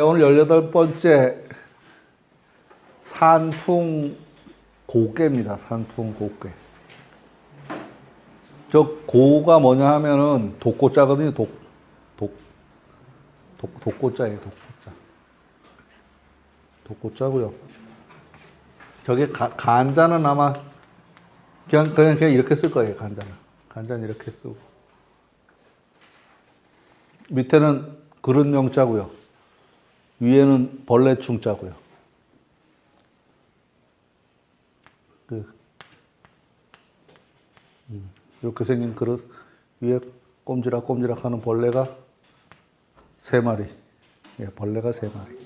오늘 18번째 산풍 고개입니다. 산풍 고개. 저 고가 뭐냐 하면은 독고자거든요. 독고자예요. 독고자. 독고자고요. 저게 간자는 아마 그냥 이렇게 쓸 거예요. 간자는 이렇게 쓰고. 밑에는 그릇 명자고요. 위에는 벌레 충자고요. 이렇게 생긴 그릇 위에 꼼지락꼼지락 하는 벌레가 3마리. 예, 벌레가 3마리.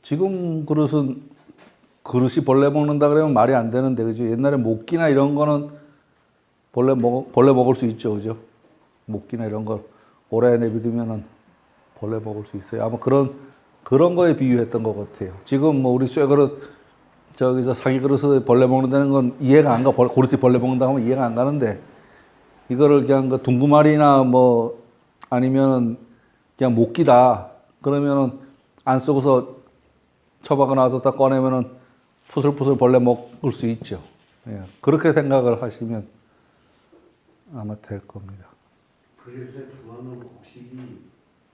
지금 그릇이 벌레 먹는다 그러면 말이 안 되는데, 그죠? 옛날에 모끼나 이런 거는 벌레 먹을 수 있죠, 그죠? 모끼나 이런 걸 오래 내비두면은 벌레 먹을 수 있어요. 아마 그런 거에 비유했던 것 같아요. 지금 뭐 우리 쇠그릇, 저기서 사기 그릇에 벌레 먹는다는 건 이해가 안 가. 그릇이 벌레 먹는다 하면 이해가 안 가는데, 이거를 그냥 그 둥구마리나 뭐 아니면은 그냥 모끼다 그러면은 안 쓰고서 처박아 놔뒀다 꺼내면은 푸슬푸슬 벌레 먹을 수 있죠. 예, 그렇게 생각을 하시면 아마 될 겁니다. 그릇에 부어놓은 곡식이,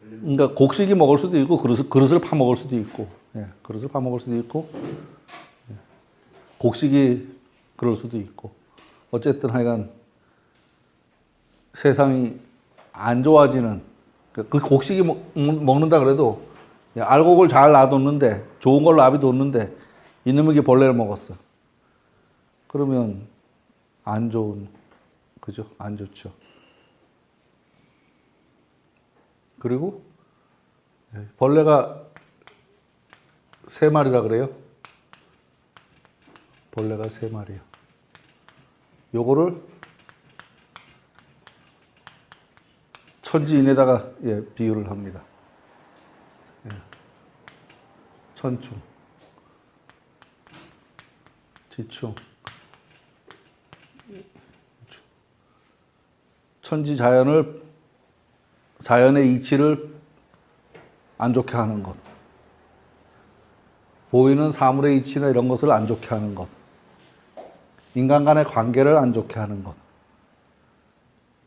그러니까 곡식이 먹을 수도 있고 그릇을 파 먹을 수도 있고, 예, 그릇을 파 먹을 수도 있고, 예, 곡식이 그럴 수도 있고, 어쨌든 하여간 세상이 안 좋아지는, 그 곡식이 먹는다 그래도 알곡을 잘 놔뒀는데, 좋은 걸로 놔뒀는데 이놈에게 벌레를 먹었어. 그러면 안 좋은, 그죠? 안 좋죠. 그리고 벌레가 3마리라 그래요. 벌레가 3마리요. 요거를 천지인에다가 비유를 합니다. 천충, 지충, 천지 자연의 이치를 안 좋게 하는 것, 보이는 사물의 이치나 이런 것을 안 좋게 하는 것, 인간 간의 관계를 안 좋게 하는 것,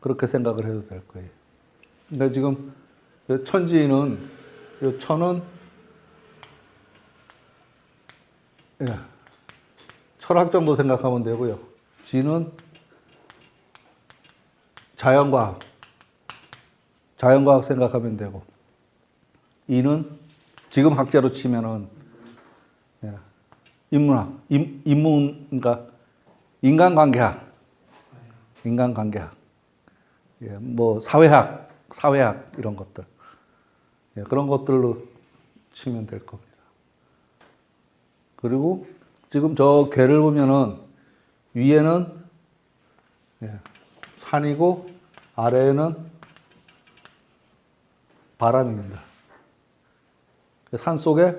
그렇게 생각을 해도 될 거예요. 근데 지금 천지는, 천은 철학 정도 생각하면 되고요. 지는 자연과학 생각하면 되고, 이는 지금 학자로 치면은 인문학, 그러니까 인간관계학, 뭐 사회학 이런 것들, 그런 것들로 치면 될 겁니다. 그리고 지금 저 괴를 보면은 위에는 산이고 아래에는 바람입니다. 산 속에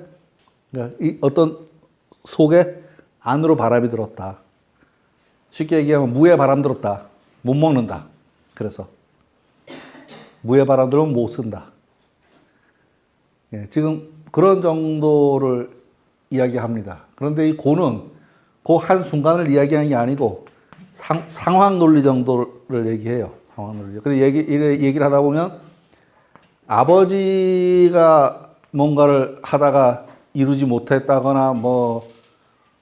어떤 속에 안으로 바람이 들었다. 쉽게 얘기하면 무에 바람 들었다. 못 먹는다. 그래서 무에 바람 들으면 못 쓴다. 지금 그런 정도를 이야기합니다. 그런데 이 고는 그 한 순간을 이야기하는 게 아니고 상황 논리 정도를 얘기해요. 상황 논리. 근데 얘기를 하다 보면 아버지가 뭔가를 하다가 이루지 못했다거나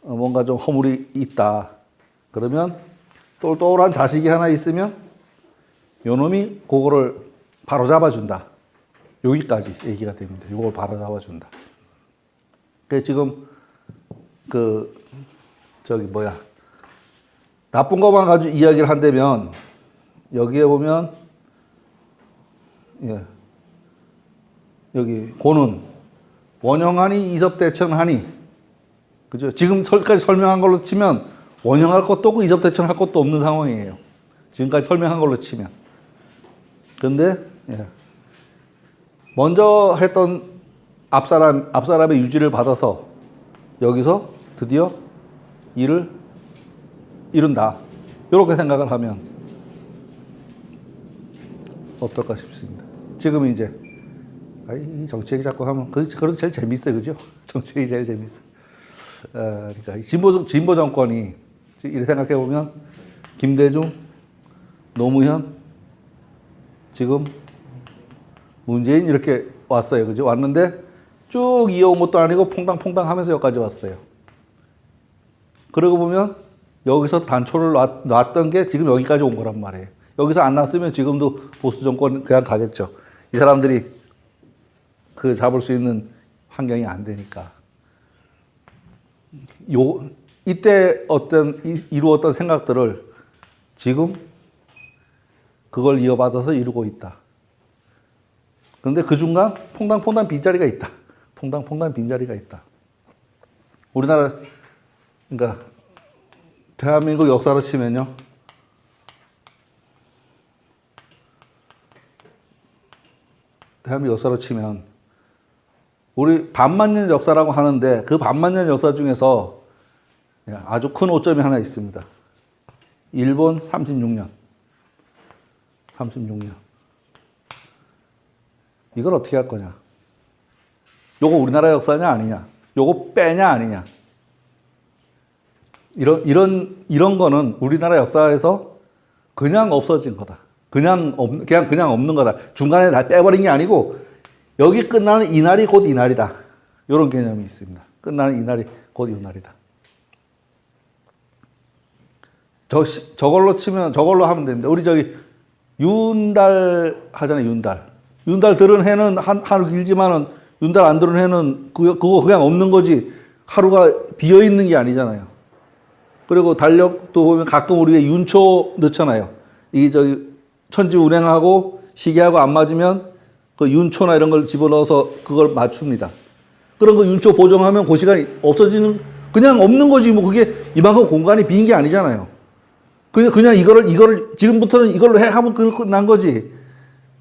뭔가 좀 허물이 있다. 그러면 똘똘한 자식이 하나 있으면 요놈이 그거를 바로 잡아준다. 여기까지 얘기가 됩니다. 이걸 바로 잡아준다. 그래서 지금 나쁜 것만 가지고 이야기를 한다면 여기에 보면 여기 고는 원형하니 이섭대천하니, 그죠? 지금까지 설명한 걸로 치면 원형할 것도 없고 이섭대천할 것도 없는 상황이에요. 지금까지 설명한 걸로 치면. 근데 먼저 했던 앞사람의 유지를 받아서 여기서 드디어 일을 이룬다. 이렇게 생각을 하면 어떨까 싶습니다. 지금 이제 이 정치 얘기 자꾸 하면 그래도 제일 재밌어요, 그죠? 정치 얘기 제일 재밌어. 그러니까 이 진보 정권이 이렇게 생각해 보면 김대중, 노무현, 지금 문재인 이렇게 왔어요, 그죠? 왔는데 쭉 이어온 것도 아니고 퐁당퐁당 하면서 여기까지 왔어요. 그러고 보면 여기서 단초를 놨던 게 지금 여기까지 온 거란 말이에요. 여기서 안 났으면 지금도 보수 정권 그냥 가겠죠. 이 사람들이 그 잡을 수 있는 환경이 안 되니까. 이때 이루었던 생각들을 지금 그걸 이어받아서 이루고 있다. 그런데 그 중간 퐁당퐁당 빈자리가 있다. 퐁당퐁당 빈자리가 있다. 우리나라, 그러니까 대한민국 역사로 치면요. 대한민국 역사로 치면 우리 반만년 역사라고 하는데 그 반만년 역사 중에서 아주 큰 오점이 하나 있습니다. 일본 36년. 36년. 이걸 어떻게 할 거냐? 요거 우리나라 역사냐 아니냐? 요거 빼냐 아니냐? 이런 거는 우리나라 역사에서 그냥 없어진 거다. 그냥 없는 거다. 중간에 다 빼버린 게 아니고 여기 끝나는 이날이 곧 이날이다. 이런 개념이 있습니다. 끝나는 이날이 곧 이날이다. 저걸로 하면 됩니다. 우리 윤달 하잖아요, 윤달. 윤달 들은 해는 하루 길지만은 윤달 안 들은 해는 그거 그냥 없는 거지. 하루가 비어 있는 게 아니잖아요. 그리고 달력도 보면 가끔 우리가 윤초 넣잖아요. 천지 운행하고 시계하고 안 맞으면 그 윤초나 이런 걸 집어넣어서 그걸 맞춥니다. 그런 거 윤초 보정하면 그 시간이 없어지는, 그냥 없는 거지. 뭐 그게 이만큼 공간이 빈 게 아니잖아요. 그냥 이거를 지금부터는 이걸로 하면 끝난 거지.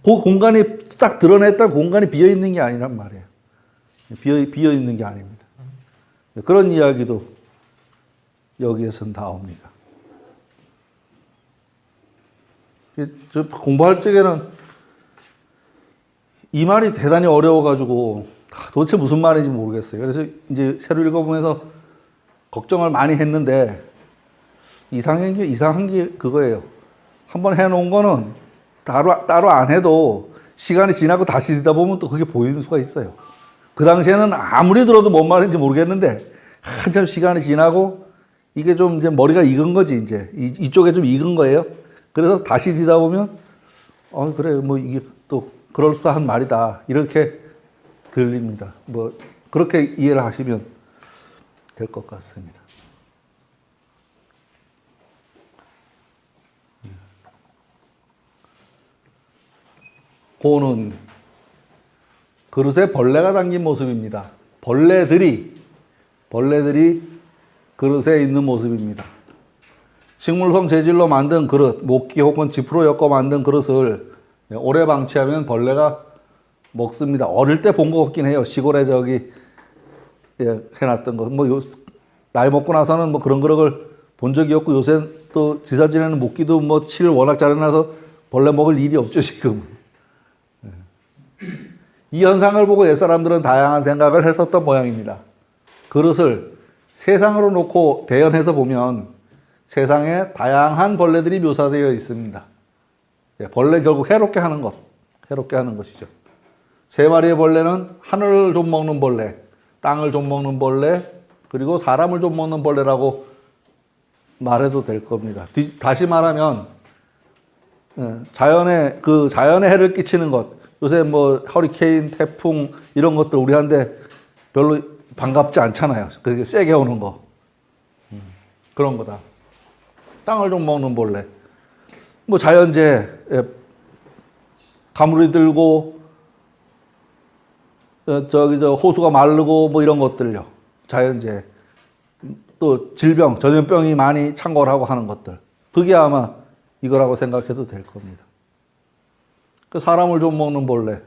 그 공간이 딱 드러냈다 공간이 비어 있는 게 아니란 말이에요. 비어 있는 게 아닙니다. 그런 이야기도 여기에서 나옵니다. 저 공부할 적에는 이 말이 대단히 어려워가지고 도대체 무슨 말인지 모르겠어요. 그래서 이제 새로 읽어보면서 걱정을 많이 했는데 이상한 게 그거예요. 한번 해놓은 거는 따로 안 해도 시간이 지나고 다시 듣다 보면 또 그게 보이는 수가 있어요. 그 당시에는 아무리 들어도 뭔 말인지 모르겠는데 한참 시간이 지나고 이게 좀 이제 머리가 익은 거지, 이제. 이쪽에 좀 익은 거예요. 그래서 다시 듣다 보면, 그래, 뭐 이게 또 그럴싸한 말이다. 이렇게 들립니다. 뭐, 그렇게 이해를 하시면 될 것 같습니다. 고는 그릇에 벌레가 담긴 모습입니다. 벌레들이 그릇에 있는 모습입니다. 식물성 재질로 만든 그릇, 목기 혹은 지프로 엮어 만든 그릇을 오래 방치하면 벌레가 먹습니다. 어릴 때 본 것 같긴 해요. 시골에 해놨던 거. 나이 먹고 나서는 뭐 그런 그릇을 본 적이 없고, 요새 또 지사 지내는 목기도 뭐 칠을 워낙 잘해놔서 벌레 먹을 일이 없죠, 지금. 이 현상을 보고 옛사람들은 다양한 생각을 했었던 모양입니다. 그릇을 세상으로 놓고 대연해서 보면 세상에 다양한 벌레들이 묘사되어 있습니다. 벌레 결국 해롭게 하는 것이죠. 세 마리의 벌레는 하늘을 좀 먹는 벌레, 땅을 좀 먹는 벌레, 그리고 사람을 좀 먹는 벌레라고 말해도 될 겁니다. 다시 말하면 자연에 해를 끼치는 것, 요새 뭐 허리케인, 태풍 이런 것들 우리한테 별로 반갑지 않잖아요. 그게 세게 오는 거. 그런 거다. 땅을 좀 먹는 벌레. 뭐 자연재해, 가물이 들고, 호수가 마르고 뭐 이런 것들요. 자연재해. 또 질병, 전염병이 많이 창궐하고 하는 것들. 그게 아마 이거라고 생각해도 될 겁니다. 그 사람을 좀 먹는 벌레.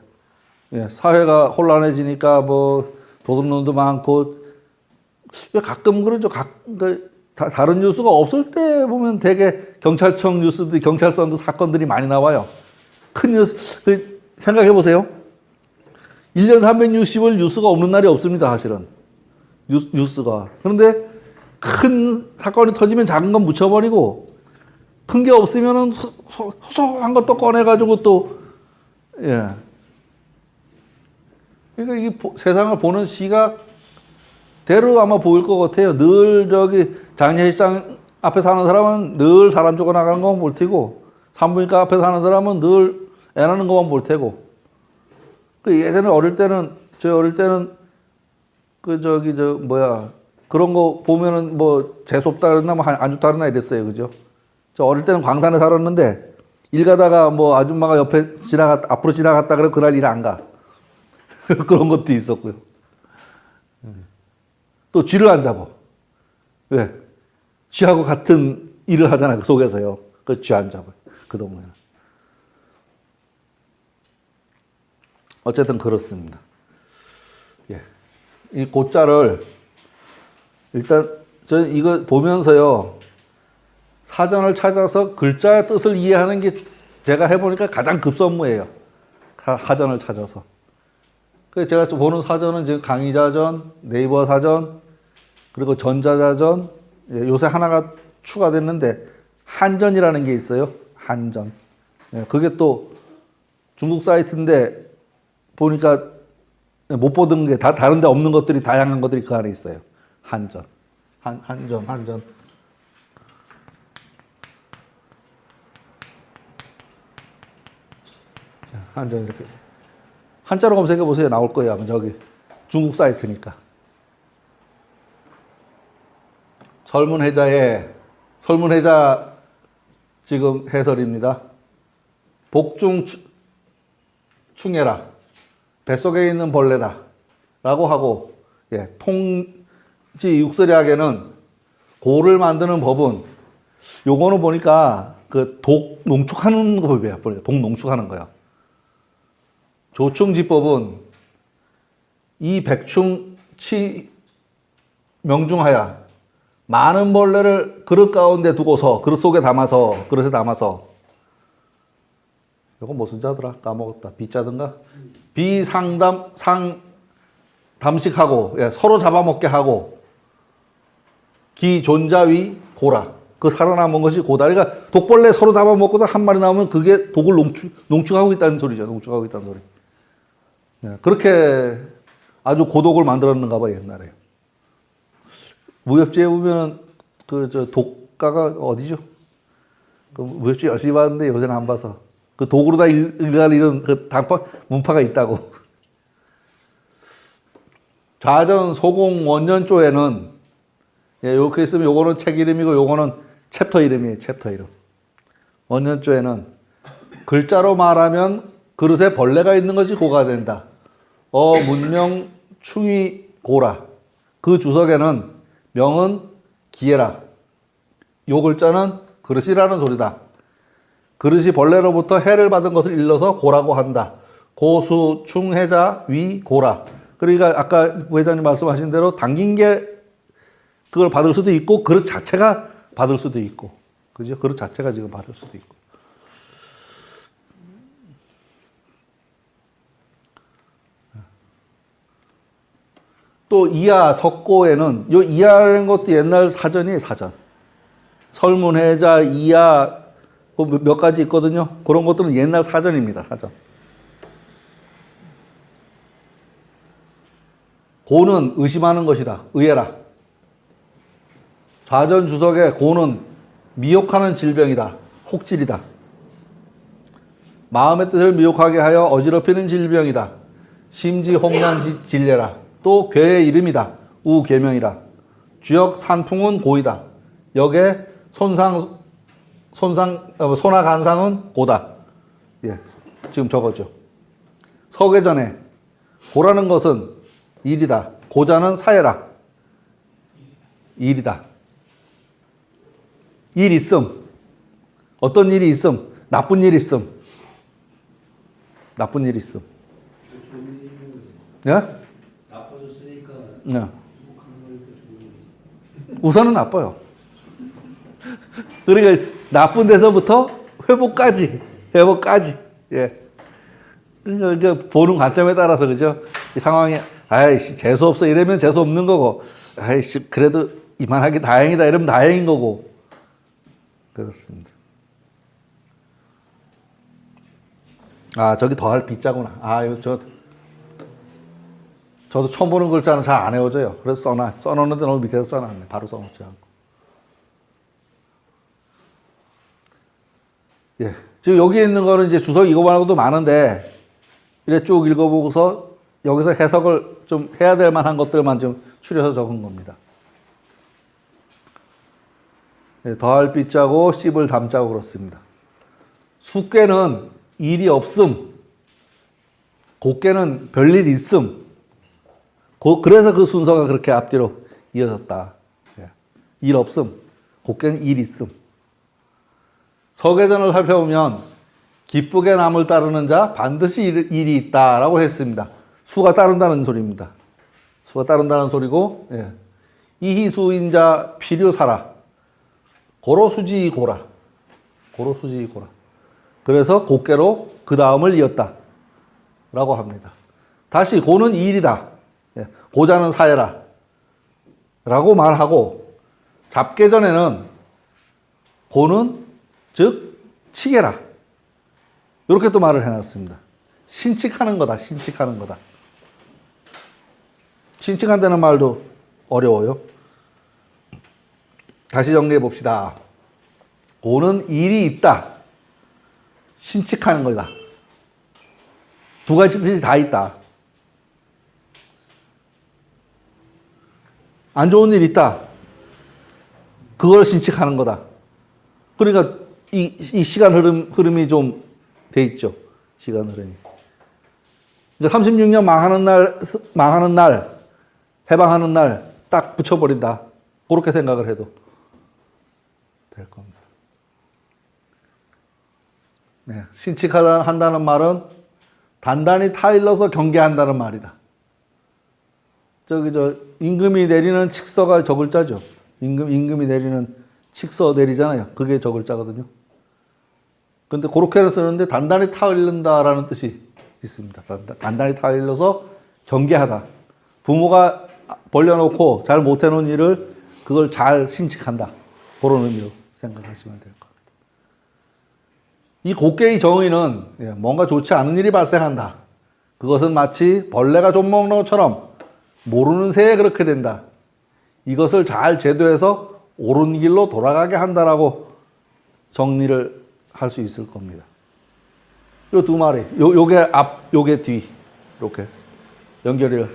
사회가 혼란해지니까 뭐 도둑놈도 많고, 가끔 그러죠. 다른 뉴스가 없을 때 보면 되게 경찰청 뉴스들, 경찰서 사건들이 많이 나와요. 큰 뉴스, 생각해 보세요. 1년 360일 뉴스가 없는 날이 없습니다, 사실은. 뉴스가. 그런데 큰 사건이 터지면 작은 건 묻혀버리고, 큰 게 없으면은 소소한 것도 꺼내가지고 또, 예. 그러니까 이게 세상을 보는 시각대로 아마 보일 것 같아요. 늘 저기 장례식장 앞에 사는 사람은 늘 사람 죽어나가는 것만 볼 테고, 산부인과 앞에 사는 사람은 늘 애 낳는 것만 볼 테고. 그 예전에 저희 어릴 때는 그런 거 보면은 뭐 재수없다 그랬나 뭐 안 좋다 그랬나 이랬어요. 그죠? 저 어릴 때는 광산에 살았는데 일 가다가 뭐 아줌마가 앞으로 지나갔다 그러면 그날 일 안 가. 그런 것도 있었고요. 또 쥐를 안 잡아. 왜? 쥐하고 같은 일을 하잖아, 그 속에서요. 그 쥐 안 잡아요. 그 동네는. 어쨌든 그렇습니다. 예. 이 고자를 일단 저는 이거 보면서요. 사전을 찾아서 글자의 뜻을 이해하는 게 제가 해보니까 가장 급선무예요. 사전을 찾아서. 그래서 제가 보는 사전은 지금 강의자전, 네이버 사전, 그리고 전자자전, 예, 요새 하나가 추가됐는데 한전이라는 게 있어요. 한전. 예, 그게 또 중국 사이트인데 보니까 못 보던 게 다 다른 데 없는 것들이 다양한 것들이 그 안에 있어요. 한전. 한전. 한전 이렇게. 한자로 검색해 보세요. 나올 거예요. 아마 저기 중국 사이트니까. 설문해자 지금 해설입니다. 복중 충해라. 뱃속에 있는 벌레다. 라고 하고, 예, 통지 육설학에는 고를 만드는 법은, 요거는 보니까 그 독 농축하는 법이에요. 보니까 독 농축하는 거야. 조충지법은 이 백충치 명중하여 많은 벌레를 그릇 가운데 두고서 그릇에 담아서 이건 무슨 자더라? 까먹었다. 비자든가? 담식하고, 예, 서로 잡아먹게 하고, 기존자위 고라. 그 살아남은 것이 고다. 그러니까 독벌레 서로 잡아먹고도 한 마리 나오면 그게 독을 농축하고 있다는 소리죠. 농축하고 있다는 소리. 예, 그렇게 아주 고독을 만들었는가 봐, 옛날에. 무협지에 보면 독가가 어디죠? 그 무협지 열심히 봤는데 요새는 안 봐서. 그 독으로 다 일가리는 그 문파가 있다고. 좌전 소공 원년조에는, 예, 이렇게 있으면 요거는 책 이름이고 요거는 챕터 이름이에요. 챕터 이름. 원년조에는 글자로 말하면 그릇에 벌레가 있는 것이 고가 된다. 문명 충이 고라. 그 주석에는 명은 기해라. 요 글자는 그릇이라는 소리다. 그릇이 벌레로부터 해를 받은 것을 일러서 고라고 한다. 고수 충해자 위 고라. 그러니까 아까 부회장님 말씀하신 대로 당긴 게 그걸 받을 수도 있고 그릇 자체가 받을 수도 있고, 그죠? 그릇 자체가 지금 받을 수도 있고. 또 이하 석고에는 요 이하라는 것도 옛날 사전이에요. 사전. 설문해자 이하 몇 가지 있거든요. 그런 것들은 옛날 사전입니다. 사전. 고는 의심하는 것이다. 의해라. 좌전 주석에 고는 미혹하는 질병이다. 혹질이다. 마음의 뜻을 미혹하게 하여 어지럽히는 질병이다. 심지 홍난 질례라. 또 괴의 이름이다. 우괴명이라. 주역 산풍은 고이다. 역에 소나간상은 고다. 예, 지금 저거죠. 서계전에 고라는 것은 일이다. 고자는 사해라. 일이다. 일 있음. 어떤 일이 있음? 나쁜 일 있음. 나쁜 일 있음. 예? 나빠졌으니까 네. 우선은 나빠요. 그러니까 나쁜 데서부터 회복까지. 예. 그러니까 보는 관점에 따라서 그죠? 이 상황이 아이씨 재수 없어 이러면 재수 없는 거고 아이씨 그래도 이만하게 다행이다 이러면 다행인 거고 그렇습니다. 아 저기 더할 B자구나. 아 이거 저도 처음 보는 글자는 잘 안 외워져요. 그래서 써놓는데 너무 밑에서 써놨네. 바로 써놓지 않고. 예. 지금 여기 있는 거는 이제 주석 이거 말고도 많은데, 이래 쭉 읽어보고서 여기서 해석을 좀 해야 될 만한 것들만 좀 추려서 적은 겁니다. 예, 더할 B자고 씹을 담자고 그렇습니다. 숙괴는 일이 없음, 곱괴는 별일 있음. 그래서 그 순서가 그렇게 앞뒤로 이어졌다. 일 없음, 곱게는 일 있음. 서계전을 살펴보면 기쁘게 남을 따르는 자 반드시 일이 있다라고 했습니다. 수가 따른다는 소리입니다. 수가 따른다는 소리고 이희수인자 필요사라 고로수지고라 고로수지고라. 그래서 곱게로 그 다음을 이었다 라고 합니다. 다시 고는 일이다. 고자는 사해라 라고 말하고 잡계전에는 고는 즉 치계라 이렇게 또 말을 해놨습니다. 신칙하는 거다. 신칙하는 거다. 신칙한다는 말도 어려워요. 다시 정리해 봅시다. 고는 일이 있다. 신칙하는 거다. 두 가지 뜻이 다 있다. 안 좋은 일 있다. 그걸 신칙하는 거다. 그러니까 이 시간 흐름이 좀 돼 있죠. 시간 흐름이. 이제 36년 망하는 날, 해방하는 날 딱 붙여버린다. 그렇게 생각을 해도 될 겁니다. 네, 신칙한다는 말은 단단히 타일러서 경계한다는 말이다. 임금이 내리는 칙서가 저 글자죠. 임금이 내리는 칙서 내리잖아요. 그게 저 글자거든요. 근데 그렇게 쓰는데 단단히 타일른다라는 뜻이 있습니다. 단단히 타일러서 경계하다. 부모가 벌려놓고 잘 못해놓은 일을 그걸 잘 신칙한다. 그런 의미로 생각하시면 될 것 같아요. 이 곱게의 정의는 뭔가 좋지 않은 일이 발생한다. 그것은 마치 벌레가 좀 먹는 것처럼 모르는 새에 그렇게 된다. 이것을 잘 제도해서 옳은 길로 돌아가게 한다라고 정리를 할 수 있을 겁니다. 요 두 마리, 요게 앞, 요게 뒤, 이렇게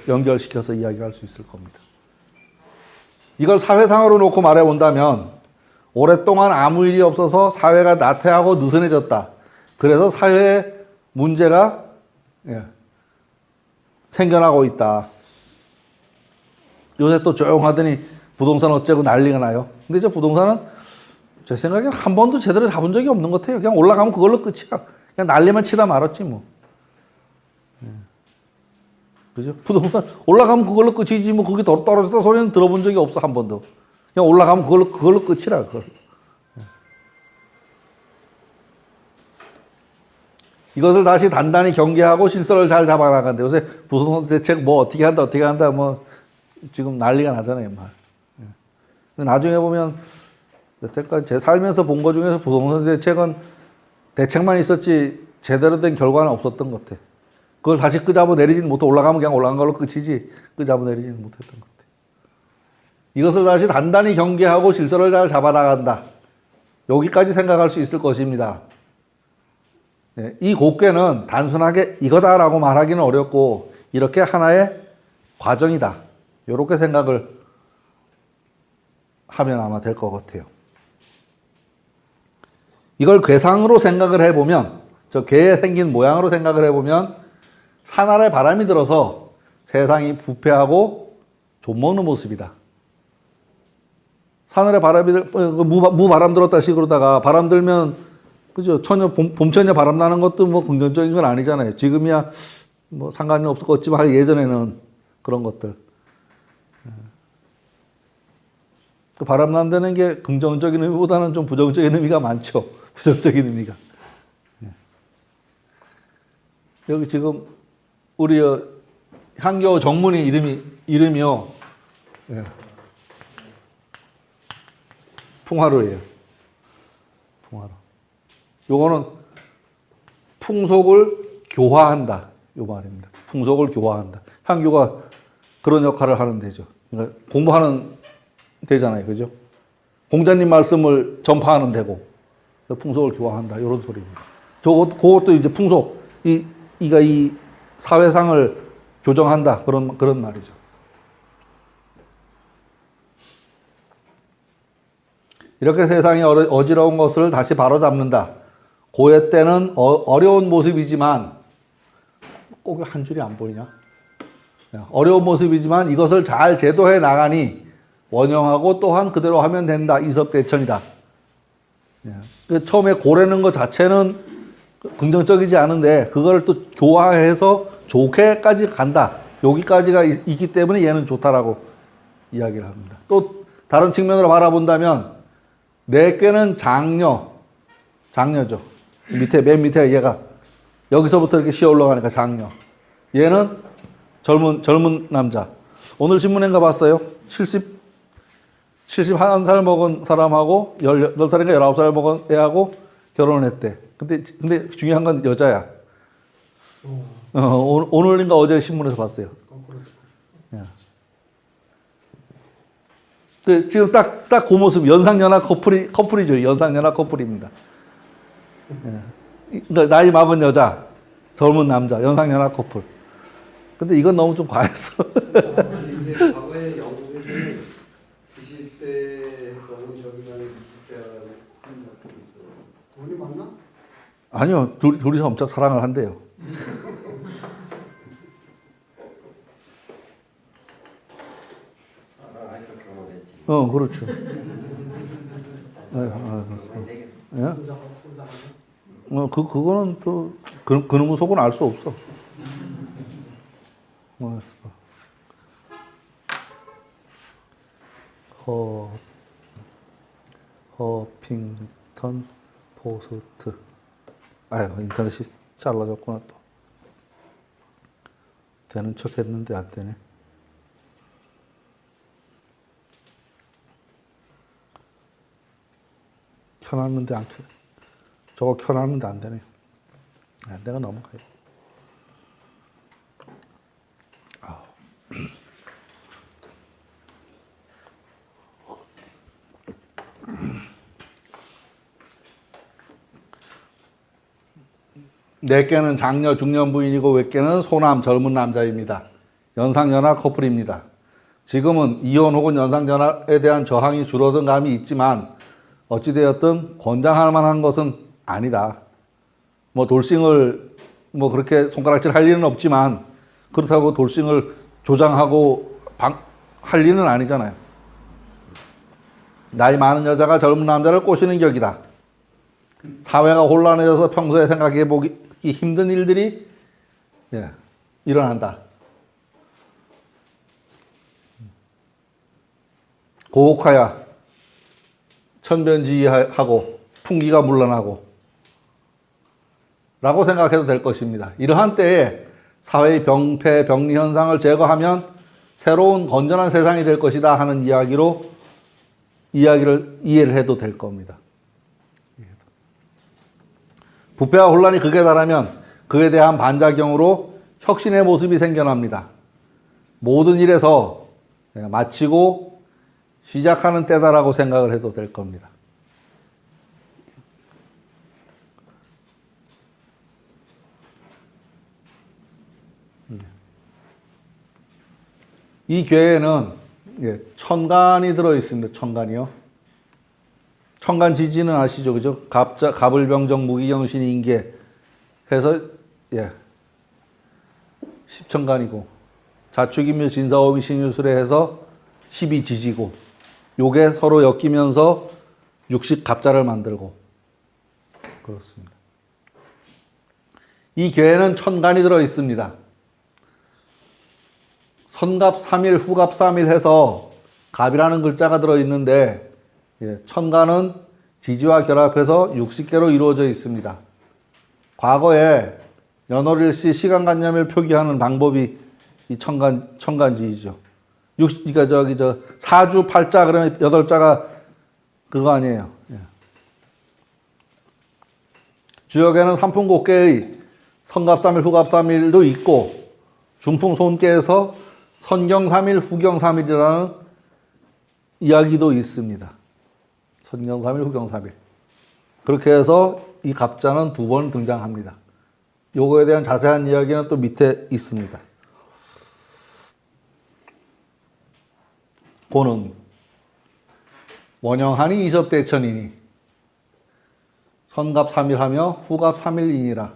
연결시켜서 이야기할 수 있을 겁니다. 이걸 사회상으로 놓고 말해 본다면 오랫동안 아무 일이 없어서 사회가 나태하고 느슨해졌다. 그래서 사회에 문제가 생겨나고 있다. 요새 또 조용하더니 부동산 어째고 난리가 나요. 근데 저 부동산은 제 생각에는 한 번도 제대로 잡은 적이 없는 것 같아요. 그냥 올라가면 그걸로 끝이야. 그냥 난리만 치다 말았지 뭐. 그죠? 부동산 올라가면 그걸로 끝이지 뭐 그게 더 떨어졌다 소리는 들어본 적이 없어 한 번도. 그냥 올라가면 그걸로 끝이라 그걸. 이것을 다시 단단히 경계하고 실서를 잘 잡아나간다. 요새 부동산 대책 뭐 어떻게 한다 뭐 지금 난리가 나잖아요. 근데 나중에 보면 여태까지 제 살면서 본 거 중에서 부동산 대책은 대책만 있었지 제대로 된 결과는 없었던 것 같아. 그걸 다시 끄잡아 내리지는 못해. 올라가면 그냥 올라간 걸로 끝이지 끄잡아 내리지는 못했던 것 같아. 이것을 다시 단단히 경계하고 질서를 잘 잡아나간다. 여기까지 생각할 수 있을 것입니다. 이 곱괴는 단순하게 이거다라고 말하기는 어렵고 이렇게 하나의 과정이다. 이렇게 생각을 하면 아마 될 것 같아요. 이걸 괴상으로 생각을 해보면, 저 괴에 생긴 모양으로 생각을 해보면 산아래 바람이 들어서 세상이 부패하고 좀먹는 모습이다. 산아래 바람이 무바람 들었다 식으로다가 바람 들면 그죠? 봄천녀 바람 나는 것도 뭐 긍정적인 건 아니잖아요. 지금이야 뭐 상관이 없을 것 같지만 예전에는 그런 것들. 바람 난다는 게 긍정적인 의미보다는 좀 부정적인 의미가 많죠. 부정적인 의미가. 여기 지금 우리 향교 정문이 이름이요. 예. 풍화로예요. 풍화로. 요거는 풍속을 교화한다. 요 말입니다. 풍속을 교화한다. 향교가 그런 역할을 하는 데죠. 그러니까 공부하는 데잖아요. 그죠? 공자님 말씀을 전파하는 데고 풍속을 교화한다. 이런 소리입니다. 그것도 이제 풍속, 이가 이 사회상을 교정한다. 그런 말이죠. 이렇게 세상이 어지러운 것을 다시 바로잡는다. 고해 때는 어려운 모습이지만 꼭 한 줄이 안 보이냐? 어려운 모습이지만 이것을 잘 제도해 나가니 원영하고 또한 그대로 하면 된다. 이섭대천이다. 처음에 고래는 것 자체는 긍정적이지 않은데 그걸 또 교화해서 좋게까지 간다. 여기까지가 있기 때문에 얘는 좋다라고 이야기를 합니다. 또 다른 측면으로 바라본다면 내 꾀는 장녀죠. 맨 밑에 얘가 여기서부터 이렇게 시어 올라가니까 장녀. 얘는 젊은 남자. 오늘 신문인가 봤어요. 71살 먹은 사람하고 18살인가 19살 먹은 애하고 결혼을 했대. 근데 중요한 건 여자야. 오늘인가 어제 신문에서 봤어요. 지금 딱 그 모습, 연상연하 커플이죠. 연상연하 커플입니다. 그러니까 나이 먹은 여자, 젊은 남자, 연상연하 커플. 근데 이건 너무 좀 과했어. 근데 과거에 영국에서는 90세 먹은 저기만 20세라고 하는 것도 있어요. 돈이 많나? 아니요, 둘이서 엄청 사랑을 한대요. 사랑하니까 결혼했지. 그렇죠. 예? 그거는 또, 그놈의 속은 알 수 없어. 뭐였을까? 허핑턴 포스트. 아유, 인터넷이 잘라졌구나, 또. 되는 척 했는데 안 되네. 켜놨는데 안 켜. 저거 켜놨는데 안 되네. 내가 넘어가요. 내께는 장녀 중년 부인이고 외께는 소남 젊은 남자입니다. 연상연하 커플입니다. 지금은 이혼 혹은 연상연하에 대한 저항이 줄어든 감이 있지만 어찌되었든 권장할 만한 것은 아니다. 뭐 돌싱을 뭐 그렇게 손가락질 할 일은 없지만 그렇다고 돌싱을 조장하고 할 일은 아니잖아요. 나이 많은 여자가 젊은 남자를 꼬시는 격이다. 사회가 혼란해져서 평소에 생각해 보기 힘든 일들이 일어난다. 고혹하야 천변지휘하고 풍기가 물러나고 라고 생각해도 될 것입니다. 이러한 때에 사회의 병폐, 병리 현상을 제거하면 새로운 건전한 세상이 될 것이다 하는 이야기를 이해를 해도 될 겁니다. 부패와 혼란이 극에 달하면 그에 대한 반작용으로 혁신의 모습이 생겨납니다. 모든 일에서 마치고 시작하는 때다라고 생각을 해도 될 겁니다. 이 괴에는 천간이 들어있습니다. 천간이요. 천간 지지는 아시죠? 그죠? 갑을병정 무기경신 인계 해서 십천간이고 자축인묘 진사오미 신유술에 해서 12지지고 요게 서로 엮이면서 육식 갑자를 만들고 그렇습니다. 이 괴에는 천간이 들어 있습니다. 선갑 3일, 후갑 3일 해서 갑이라는 글자가 들어 있는데 천간은 지지와 결합해서 60개로 이루어져 있습니다. 과거에 연월일시 시간관념을 표기하는 방법이 이 천간지이죠. 그러니까 사주 8자 그러면 8자가 그거 아니에요. 예. 주역에는 삼풍곡계의 성갑3일, 후갑3일도 있고 중풍손계에서 선경3일, 후경3일이라는 이야기도 있습니다. 선경3일, 후경3일. 그렇게 해서 이 갑자는 2번 등장합니다. 요거에 대한 자세한 이야기는 또 밑에 있습니다. 고는 원형하니 이섭대천이니 선갑 3일하며 후갑 3일이니라.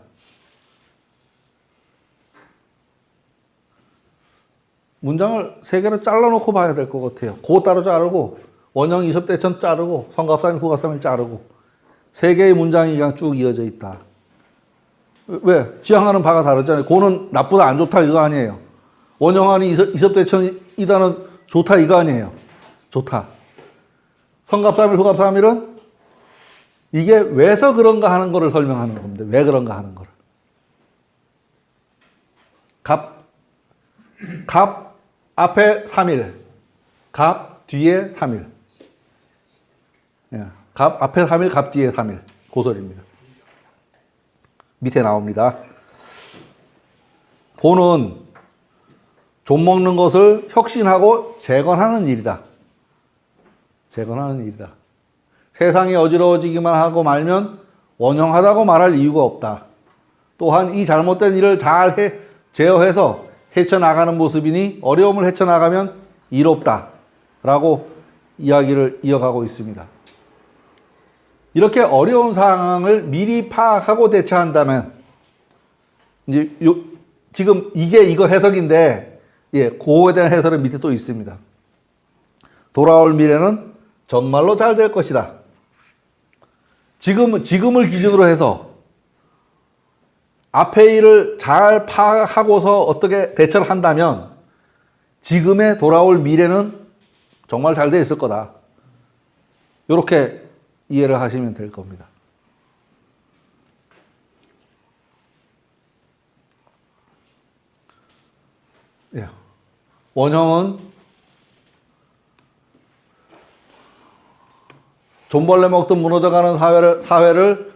문장을 3개로 잘라놓고 봐야 될 것 같아요. 고 따로 자르고 원형 이섭대천 자르고 선갑 3일, 후갑 3일 자르고 3개의 문장이 그냥 쭉 이어져 있다. 왜? 지향하는 바가 다르잖아요. 고는 나쁘다 안 좋다 이거 아니에요. 원형하니 이섭대천이다는 좋다 이거 아니에요. 좋다. 선갑 3일, 후갑 3일은 이게 왜서 그런가 하는 거를 설명하는 겁니다. 왜 그런가 하는 거를. 갑 앞에 3일, 갑 뒤에 3일. 예, 갑 앞에 3일, 갑 뒤에 3일. 고설입니다. 밑에 나옵니다. 고는 좀 먹는 것을 혁신하고 재건하는 일이다. 재건하는 일이다. 세상이 어지러워지기만 하고 말면 원형하다고 말할 이유가 없다. 또한 이 잘못된 일을 잘 제어해서 헤쳐나가는 모습이니 어려움을 헤쳐나가면 이롭다. 라고 이야기를 이어가고 있습니다. 이렇게 어려운 상황을 미리 파악하고 대처한다면, 이제 지금 이거 해석인데, 예, 그거에 대한 해설은 밑에 또 있습니다. 돌아올 미래는 정말로 잘 될 것이다. 지금을 기준으로 해서 앞의 일을 잘 파악하고서 어떻게 대처를 한다면 지금에 돌아올 미래는 정말 잘 돼 있을 거다. 이렇게 이해를 하시면 될 겁니다. 예. 원형은 존벌레 먹듯 무너져가는 사회를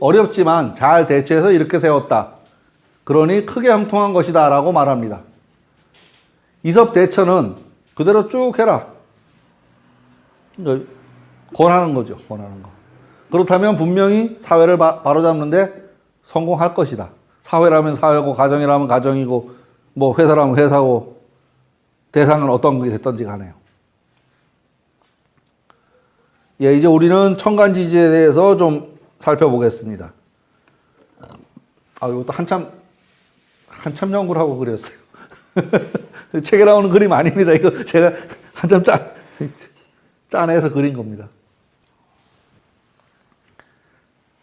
어렵지만 잘 대처해서 이렇게 세웠다. 그러니 크게 형통한 것이다 라고 말합니다. 이섭 대처는 그대로 쭉 해라. 권하는 거죠. 권하는 거. 그렇다면 분명히 사회를 바로잡는데 성공할 것이다. 사회라면 사회고 가정이라면 가정이고 뭐 회사라면 회사고 대상은 어떤 게 됐든지 가네요. 예, 이제 우리는 천간지지에 대해서 좀 살펴보겠습니다. 이것도 한참 연구를 하고 그렸어요. 책에 나오는 그림 아닙니다. 이거 제가 한참 짜내서 그린 겁니다.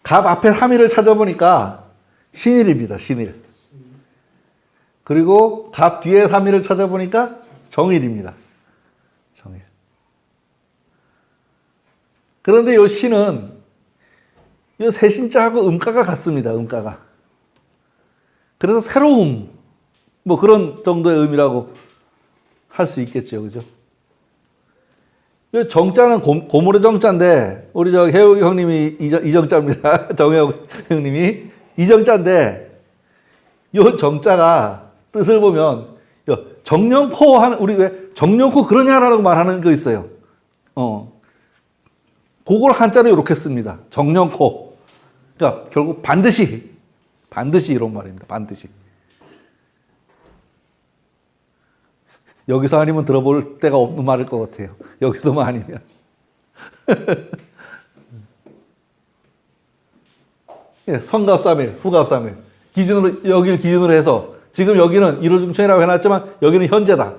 갑 앞에 3일을 찾아보니까 신일입니다. 신일. 그리고 갑 뒤에 3일을 찾아보니까 정일입니다. 정일. 그런데 이 신은 이 세신자하고 음가가 같습니다. 음가가. 그래서 새로움, 뭐 그런 정도의 의미라고 할 수 있겠죠. 그죠? 이 정자는 고물의 정자인데, 우리 해옥이 형님이 이정자입니다. 정해옥 형님이 이정자인데, 이 정자가 뜻을 보면, 정령코 하는, 우리 왜 정령코 그러냐라고 말하는 거 있어요. 그걸 한자로 이렇게 씁니다. 정령코. 그러니까 결국 반드시 이런 말입니다. 반드시. 여기서 아니면 들어볼 데가 없는 말일 것 같아요. 여기서만 아니면. 예, 선갑 3일, 후갑 3일. 여기를 기준으로 해서 지금 여기는 일월중천이라고 해놨지만 여기는 현재다.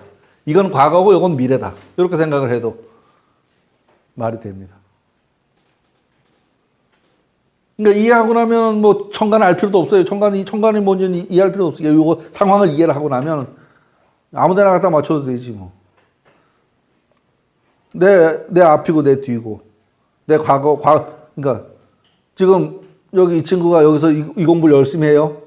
이건 과거고 이건 미래다. 이렇게 생각을 해도 말이 됩니다. 그러니까 이해하고 나면 뭐 천간을 알 필요도 없어요. 천간이 뭔지 이해할 필요도 없어요. 이거 상황을 이해를 하고 나면 아무데나 갖다 맞춰도 되지 뭐. 내 앞이고 내 뒤고 내 그러니까 지금 여기 이 친구가 여기서 이 공부를 열심히 해요.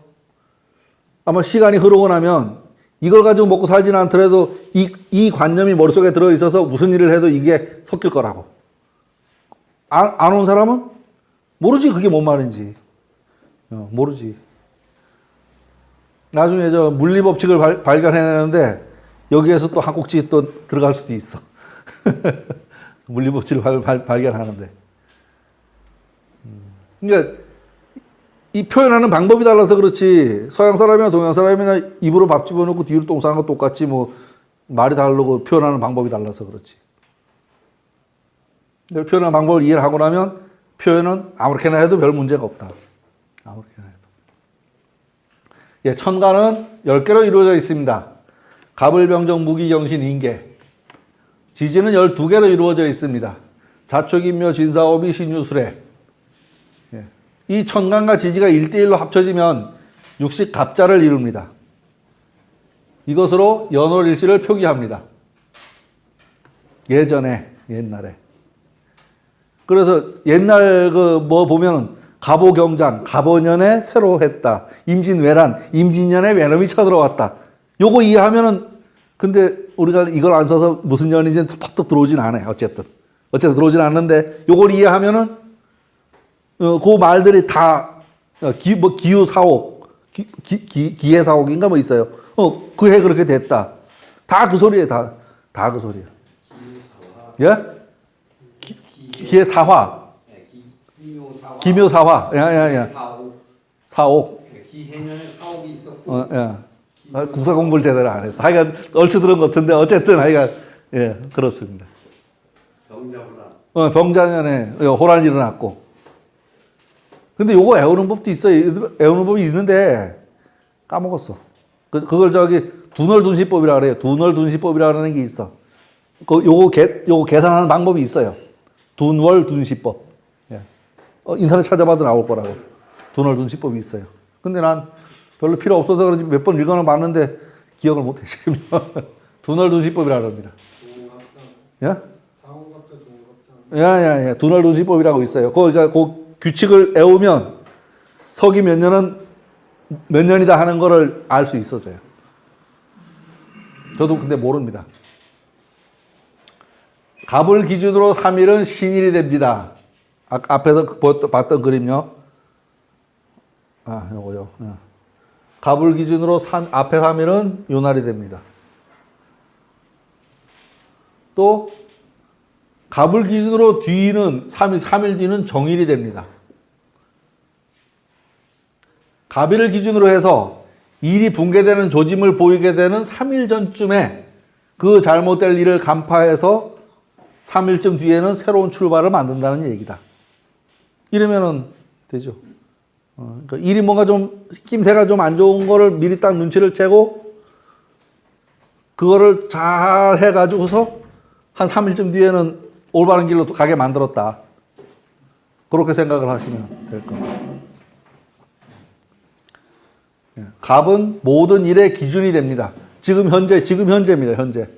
아마 시간이 흐르고 나면 이걸 가지고 먹고 살지는 않더라도 이 관념이 머릿속에 들어있어서 무슨 일을 해도 이게 섞일 거라고. 안 온 사람은 모르지 그게 뭔 말인지. 모르지. 나중에 저 물리법칙을 발견해내는데 여기에서 또 한 꼭지 또 들어갈 수도 있어. 물리법칙을 발견하는데. 그러니까 이 표현하는 방법이 달라서 그렇지 서양 사람이나 동양 사람이나 입으로 밥 집어넣고 뒤로 똥 싸는 거 똑같지 뭐 말이 다르고 표현하는 방법이 달라서 그렇지. 표현하는 방법을 이해를 하고 나면 표현은 아무렇게나 해도 별 문제가 없다. 아무렇게나 해도. 예, 천간은 10개로 이루어져 있습니다. 갑을병정 무기경신 인계. 지지는 12개로 이루어져 있습니다. 자축인묘 진사오비 신유술해. 예. 이 천간과 지지가 1대1로 합쳐지면 육식갑자를 이룹니다. 이것으로 연월일시를 표기합니다. 옛날에. 그래서 옛날 뭐 보면은 갑오경장, 갑오년에 새로 했다. 임진왜란, 임진년에 외놈이 쳐들어왔다. 요거 이해하면은 근데 우리가 이걸 안 써서 무슨 년인지는 팍팍 들어오진 않아요. 어쨌든 들어오진 않는데 요걸 이해하면은 그 말들이 다 기유사옥, 기해사옥인가 뭐 있어요. 그 해 그렇게 됐다. 다 그 소리예요. 다 그 소리예요. 예? 기해사화. 기묘사화. 야. 사옥. 기해년에 사옥이 있었고. 국사 공부를 제대로 안 했어. 하여간 얼추 들은 것 같은데 어쨌든 하여간 예 그렇습니다. 병자호란. 병자년에 호란이 일어났고. 근데 요거 애우는 법도 있어요. 애우는 법이 있는데 까먹었어. 그걸 저기 두널둔시법이라 그래요. 두널둔시법이라 그러는 게 있어. 요거 계산하는 방법이 있어요. 둔월둔시법. 예. 인터넷 찾아봐도 나올 거라고. 둔월둔시법이 있어요. 근데 난 별로 필요 없어서 그런지 몇 번 읽어는 봤는데 기억을 못 해, 지금. 둔월둔시법이라 그럽니다. 예? 사홍갑자, 중갑자. 야. 둔월둔시법이라고 있어요. 그러니까 그 규칙을 애우면 서기 몇 년이다 하는 거를 알 수 있어져요. 저도 근데 모릅니다. 갑을 기준으로 3일은 신일이 됩니다. 앞에서 봤던 그림요. 요거요. 갑을 기준으로 앞에 3일은 요날이 됩니다. 또 갑을 기준으로 뒤는 3일 뒤는 정일이 됩니다. 갑일을 기준으로 해서 일이 붕괴되는 조짐을 보이게 되는 3일 전쯤에 그 잘못될 일을 간파해서 3일쯤 뒤에는 새로운 출발을 만든다는 얘기다. 이러면은 되죠. 그러니까 일이 뭔가 좀 낌새가 좀 안 좋은 거를 미리 딱 눈치를 채고 그거를 잘 해가지고서 한 3일쯤 뒤에는 올바른 길로 가게 만들었다. 그렇게 생각을 하시면 될 겁니다. 갑은 모든 일의 기준이 됩니다. 지금 현재입니다. 현재.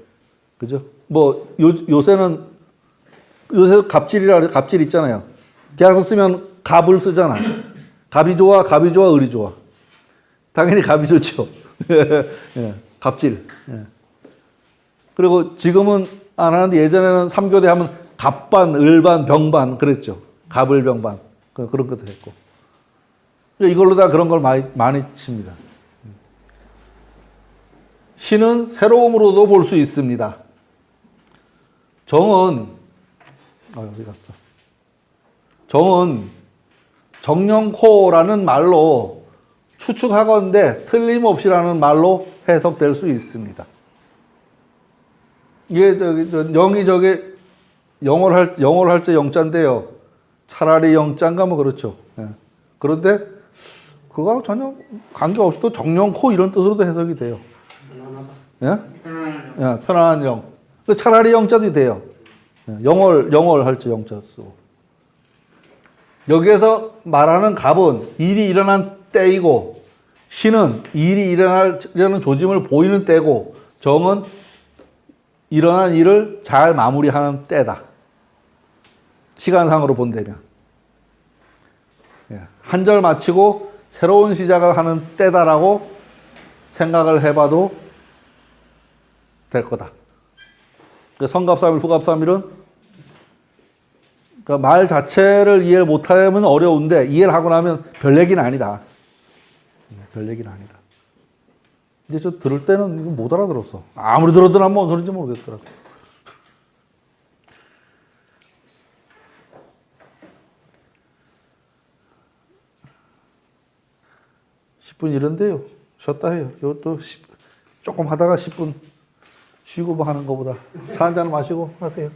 그죠? 뭐 요새는 갑질 있잖아요. 계약서 쓰면 갑을 쓰잖아. 갑이 좋아, 을이 좋아. 당연히 갑이 좋죠. 예, 갑질. 예. 그리고 지금은 안 하는데 예전에는 3교대 하면 갑반, 을반, 병반 그랬죠. 갑을 병반. 그런 것도 했고. 이걸로 다 그런 걸 많이 칩니다. 신은 새로움으로도 볼 수 있습니다. 정은 어디 갔어? 정은 정령코라는 말로 추측하건대 틀림없이라는 말로 해석될 수 있습니다. 이게 영이 영어를 할 때 영자인데요. 차라리 영자인가 뭐 그렇죠. 예. 그런데 그거하고 전혀 관계없어도 정령코 이런 뜻으로도 해석이 돼요. 예? 편안한 영. 차라리 영자도 돼요. 영월 할 때 영자 쓰고. 여기에서 말하는 갑은 일이 일어난 때이고 신은 일이 일어나는 조짐을 보이는 때고 정은 일어난 일을 잘 마무리하는 때다. 시간상으로 본다면. 한 절 마치고 새로운 시작을 하는 때다라고 생각을 해봐도 될 거다. 그 성갑삼일, 후갑삼일은 그러니까 말 자체를 이해를 못하면 어려운데 이해를 하고 나면 별 얘기는 아니다. 별 얘기는 아니다. 이제 저 들을 때는 이거 못 알아들었어. 아무리 들어도 난 뭔 소리인지 모르겠더라고. (10분) 이런데요. 쉬었다 해요. 이것도 조금 하다가 10분 쉬고 뭐 하는 것보다 차 한잔 마시고 하세요.